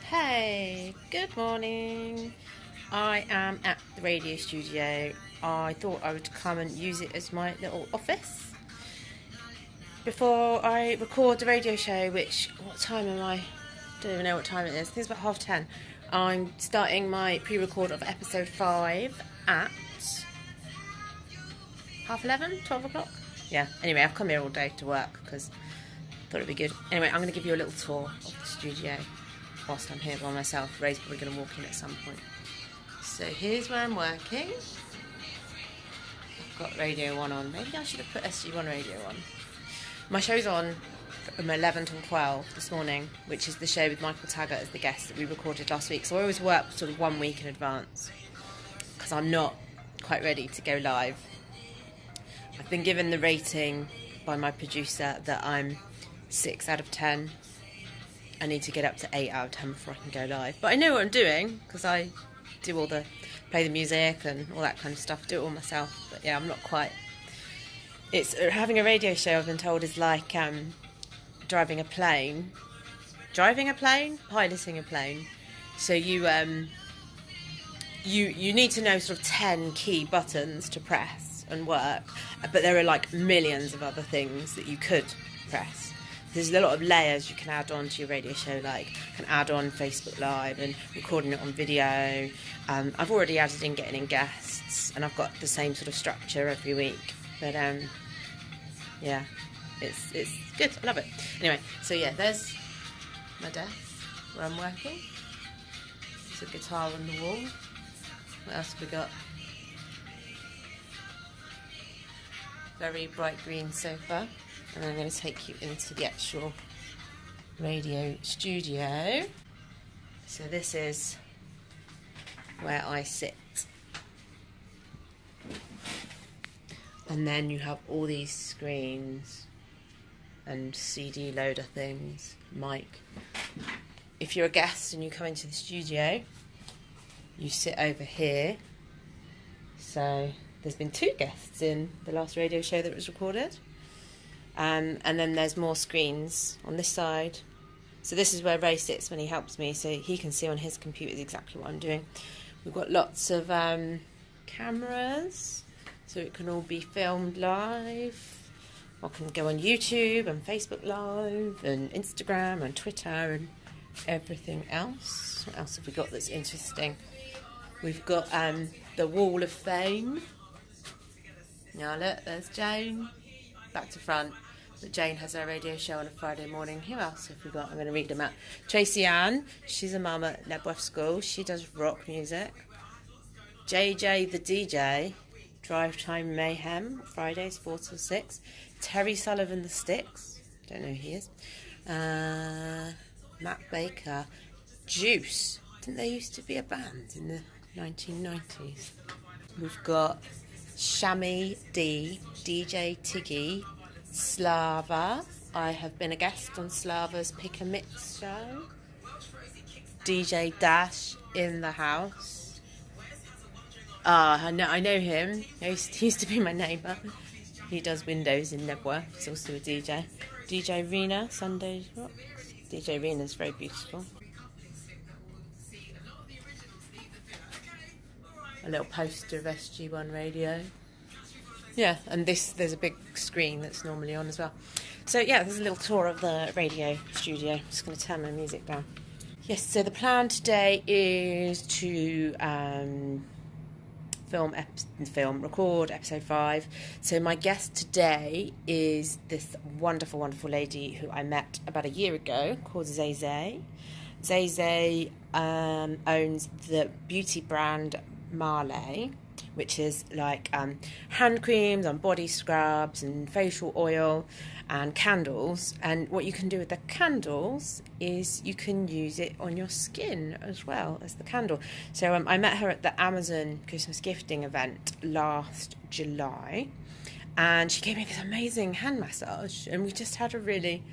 Hey, good morning. I am at the radio studio. I thought I would come and use it as my little office before I record the radio show, which, what time am I? Don't even know what time it is. I think it's about 10:30. I'm starting my pre-record of episode 5 at 11:30, 12 o'clock. Yeah, anyway, I've come here all day to work because I thought it'd be good. Anyway, I'm going to give you a little tour of the studio whilst I'm here by myself. Ray's probably going to walk in at some point. So here's where I'm working. I've got Radio 1 on. Maybe I should have put SG1 Radio on. My show's on from 11 till 12 this morning, which is the show with Michael Taggart as the guest that we recorded last week. So I always work sort of 1 week in advance because I'm not quite ready to go live. I've been given the rating by my producer that I'm 6 out of 10. I need to get up to 8 out of 10 before I can go live. But I know what I'm doing because I do play the music and all that kind of stuff, do it all myself. But yeah, I'm not quite. It's having a radio show, I've been told, is like driving a plane. Piloting a plane. So you need to know sort of 10 key buttons to press and work, but there are like millions of other things that you could press. There's a lot of layers you can add on to your radio show, like you can add on Facebook Live and recording it on video. I've already added in getting in guests, and I've got the same sort of structure every week. But yeah, it's good. I love it. Anyway, so yeah, there's my desk where I'm working. There's a guitar on the wall. What else have we got? Very bright green sofa. And I'm going to take you into the actual radio studio. So this is where I sit. And then you have all these screens and CD loader things, mic. If you're a guest and you come into the studio, you sit over here. So there's been 2 guests in the last radio show that was recorded. And then there's more screens on this side. So this is where Ray sits when he helps me, so he can see on his computer exactly what I'm doing. We've got lots of cameras, so it can all be filmed live. Or can go on YouTube and Facebook Live and Instagram and Twitter and everything else. What else have we got that's interesting? We've got the Wall of Fame. Now look, there's Jane. Back to front. But Jane has her radio show on a Friday morning. Who else have we got? I'm going to read them out. Tracy Ann, she's a mum at Nebworth School. She does rock music. JJ the DJ, Drive Time Mayhem, Fridays 4 till 6. Terry Sullivan the Sticks, don't know who he is. Matt Baker, Juice. Didn't they used to be a band in the 1990s? We've got Shammy D, DJ Tiggy, Slava. I have been a guest on Slava's Pick a Mix show. DJ Dash in the house. I know him. He used to be my neighbour. He does windows in Nebworth. He's also a DJ. DJ Rena, Sunday Rocks. DJ Rena's very beautiful. A little poster of SG1 radio. Yeah, and there's a big screen that's normally on as well. So yeah, there's a little tour of the radio studio. I'm just going to turn my music down. Yes, so the plan today is to record episode 5. So my guest today is this wonderful, wonderful lady who I met about a year ago called Zay. Zay owns the beauty brand Marley, which is like hand creams and body scrubs and facial oil and candles. And what you can do with the candles is you can use it on your skin as well as the candle. So I met her at the Amazon Christmas gifting event last July, and she gave me this amazing hand massage, and we just had a really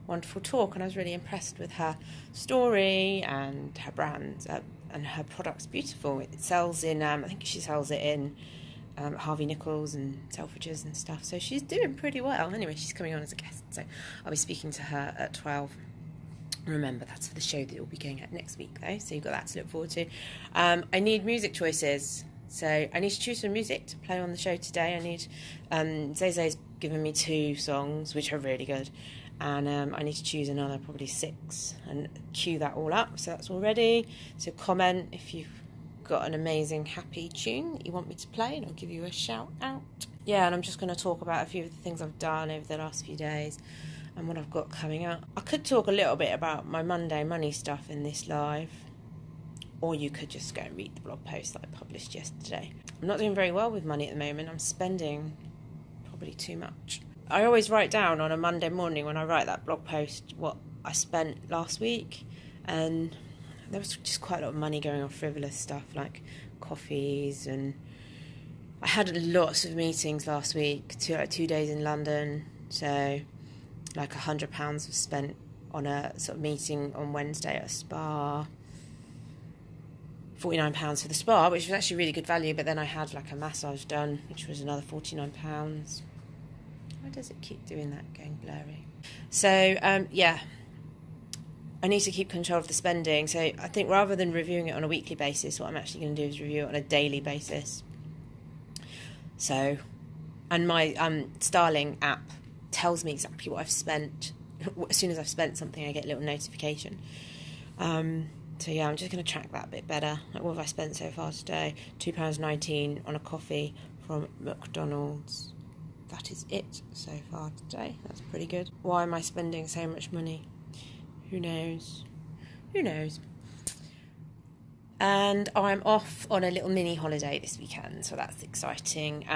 wonderful talk, and I was really impressed with her story and her brand. And her product's beautiful. It sells in, I think she sells it in Harvey Nichols and Selfridges and stuff. So she's doing pretty well. Anyway, she's coming on as a guest. So I'll be speaking to her at 12 Remember, that's for the show that you'll be going at next week, though, so you've got that to look forward to. I need music choices, so I need to choose some music to play on the show today. I need Zay's given me 2 songs, which are really good, and I need to choose another, probably 6, and cue that all up, so that's all ready. So comment if you've got an amazing, happy tune that you want me to play, and I'll give you a shout out. Yeah, and I'm just going to talk about a few of the things I've done over the last few days and what I've got coming up. I could talk a little bit about my Monday money stuff in this live, or you could just go and read the blog post that I published yesterday. I'm not doing very well with money at the moment. I'm spending probably too much. I always write down on a Monday morning when I write that blog post what I spent last week, and there was just quite a lot of money going on frivolous stuff like coffees, and I had lots of meetings last week, 2 days in London, so like £100 was spent on a sort of meeting on Wednesday at a spa, £49 for the spa, which was actually really good value, but then I had like a massage done, which was another £49. Why does it keep doing that, going blurry? So, yeah, I need to keep control of the spending, so I think rather than reviewing it on a weekly basis, what I'm actually going to do is review it on a daily basis. So, and my Starling app tells me exactly what I've spent. As soon as I've spent something, I get a little notification. So yeah, I'm just going to track that a bit better. Like, what have I spent so far today? £2.19 on a coffee from McDonald's. That is it so far today. That's pretty good. Why am I spending so much money? Who knows? Who knows? And I'm off on a little mini holiday this weekend, so that's exciting.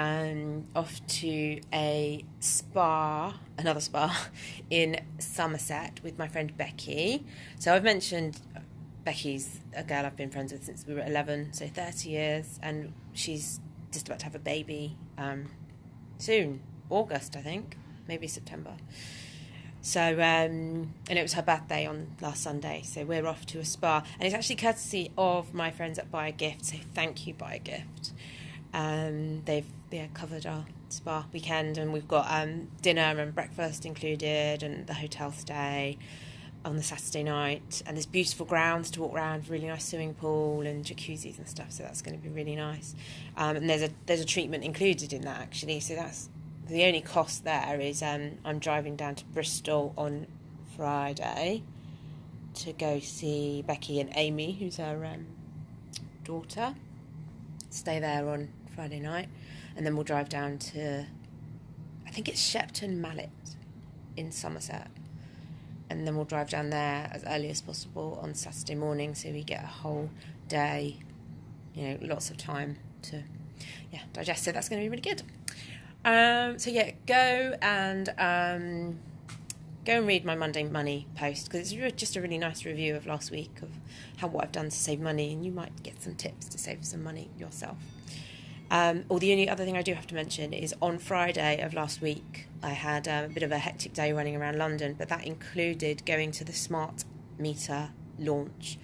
Off to a spa, another spa, in Somerset with my friend Becky. So I've mentioned Becky's a girl I've been friends with since we were 11, so 30 years, and she's just about to have a baby soon, August, I think, maybe September. So, and it was her birthday on last Sunday, so we're off to a spa, and it's actually courtesy of my friends at Buy a Gift, so thank you, Buy a Gift. They've covered our spa weekend, and we've got dinner and breakfast included, and the hotel stay on the Saturday night, and there's beautiful grounds to walk around, really nice swimming pool and jacuzzis and stuff, so that's going to be really nice. And there's a treatment included in that, actually, so that's the only cost there is I'm driving down to Bristol on Friday to go see Becky and Amy, who's her daughter. Stay there on Friday night, and then we'll drive down to, I think it's Shepton Mallet in Somerset, and then we'll drive down there as early as possible on Saturday morning, so we get a whole day, lots of time to digest it. That's going to be really good. So yeah, go and read my Monday money post, because it's just a really nice review of last week of what I've done to save money, and you might get some tips to save some money yourself. Or the only other thing I do have to mention is on Friday of last week I had a bit of a hectic day running around London, but that included going to the smart meter launch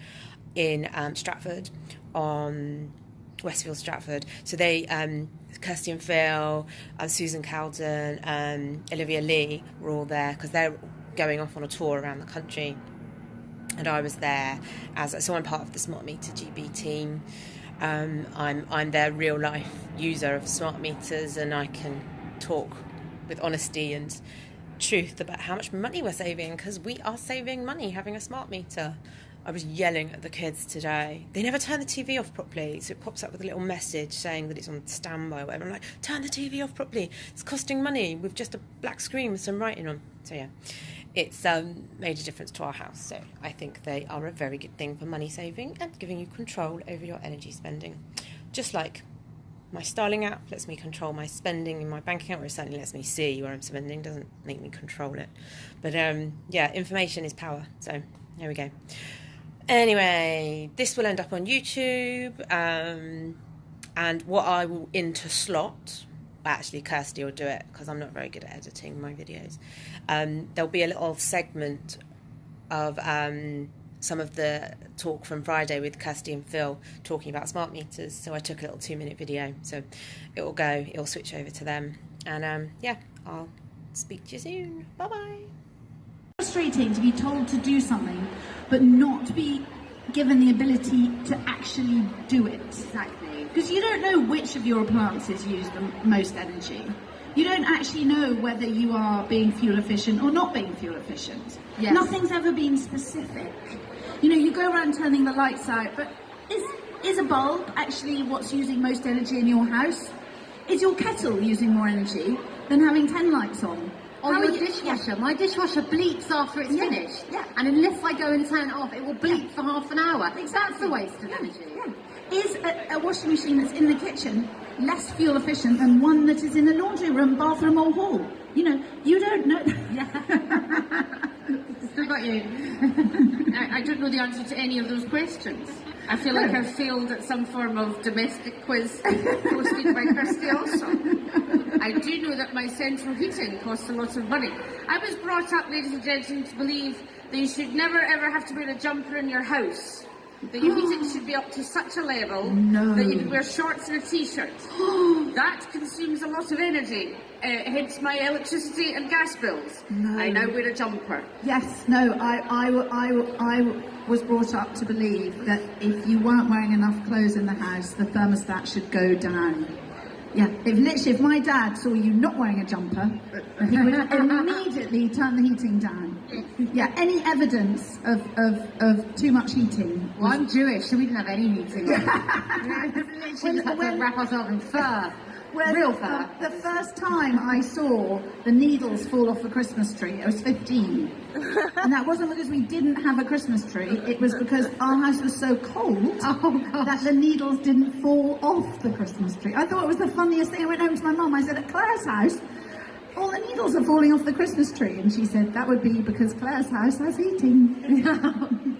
in Stratford, on Westfield Stratford. So they, Kirsty and Phil, Susan Cowden, Olivia Lee were all there because they're going off on a tour around the country, and I was there so I'm part of the Smart Meter GB team. I'm their real life user of smart meters, and I can talk with honesty and truth about how much money we're saving, because we are saving money having a smart meter. I was yelling at the kids today. They never turn the TV off properly, so it pops up with a little message saying that it's on standby or whatever. I'm like, turn the TV off properly. It's costing money with just a black screen with some writing on. So yeah, it's made a difference to our house. So I think they are a very good thing for money saving and giving you control over your energy spending. Just like my Starling app lets me control my spending in my bank account, or it certainly lets me see where I'm spending, doesn't make me control it. But yeah, information is power. So there we go. Anyway, this will end up on YouTube, and what I will into slot, actually Kirsty will do it because I'm not very good at editing my videos. There'll be a little segment of some of the talk from Friday with Kirsty and Phil talking about smart meters, so I took a little 2-minute video, so it'll switch over to them, and yeah, I'll speak to you soon. Bye bye. frustrating to be told to do something, but not be given the ability to actually do it. Exactly. Because you don't know which of your appliances use the most energy. You don't actually know whether you are being fuel efficient or not being fuel efficient. Yes. Nothing's ever been specific. You know, you go around turning the lights out, but is a bulb actually what's using most energy in your house? Is your kettle using more energy than having 10 lights on? Or your dishwasher. My dishwasher bleeps after it's finished. Yeah. And unless I go and turn it off, it will bleep for half an hour. That's a waste of energy. Yeah. Is a washing machine that's in the kitchen less fuel efficient than one that is in the laundry room, bathroom or hall? You know, you don't know. Still got you. I don't know the answer to any of those questions. I feel like I've failed at some form of domestic quiz hosted by Kirsty also. I do know that my central heating costs a lot of money. I was brought up, ladies and gentlemen, to believe that you should never ever have to wear a jumper in your house. That your heating should be up to such a level that you can wear shorts and a t-shirt. That consumes a lot of energy, hence my electricity and gas bills. I now wear a jumper. Yes, no, I was brought up to believe that if you weren't wearing enough clothes in the house, the thermostat should go down. Yeah, if my dad saw you not wearing a jumper, he would immediately turn the heating down. Yeah, any evidence of too much heating. Well, I'm Jewish, so we didn't have any heating. We literally had to wrap ourselves in fur. Real fur. The first time I saw the needles fall off a Christmas tree, I was 15. And that wasn't because we didn't have a Christmas tree, it was because our house was so cold that the needles didn't fall off the Christmas tree. I thought it was the funniest thing. I went home to my mum, I said, at Claire's house, all the needles are falling off the Christmas tree. And she said, that would be because Claire's house has heating.